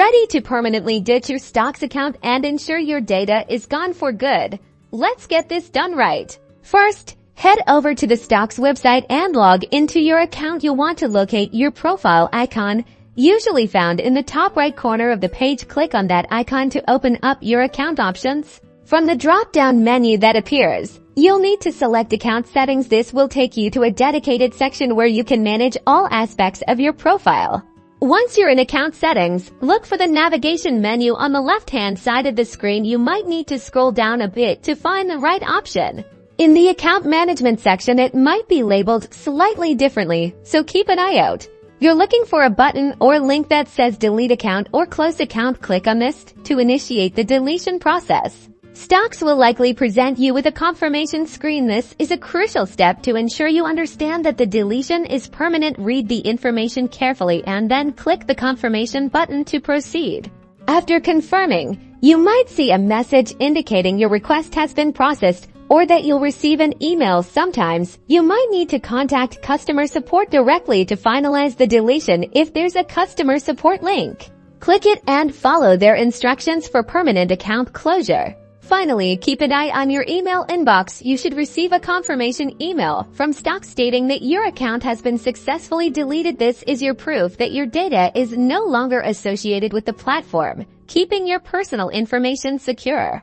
Ready to permanently ditch your Stockx account and ensure your data is gone for good? Let's get this done right. First, head over to the Stockx website and log into your account. You'll want to locate your profile icon, usually found in the top right corner of the page. Click on that icon to open up your account options. From the drop-down menu that appears, you'll need to select Account Settings. This will take you to a dedicated section where you can manage all aspects of your profile. Once you're in Account Settings, look for the navigation menu on the left-hand side of the screen. You might need to scroll down a bit to find the right option. In the Account Management section, it might be labeled slightly differently, so keep an eye out. You're looking for a button or link that says Delete Account or Close Account. Click on this to initiate the deletion process. Stockx will likely present you with a confirmation screen. This is a crucial step to ensure you understand that the deletion is permanent. Read the information carefully and then click the confirmation button to proceed. After confirming, you might see a message indicating your request has been processed or that you'll receive an email. Sometimes, you might need to contact customer support directly to finalize the deletion. If there's a customer support link, click it and follow their instructions for permanent account closure. Finally, keep an eye on your email inbox. You should receive a confirmation email from Stockx stating that your account has been successfully deleted. This is your proof that your data is no longer associated with the platform, keeping your personal information secure.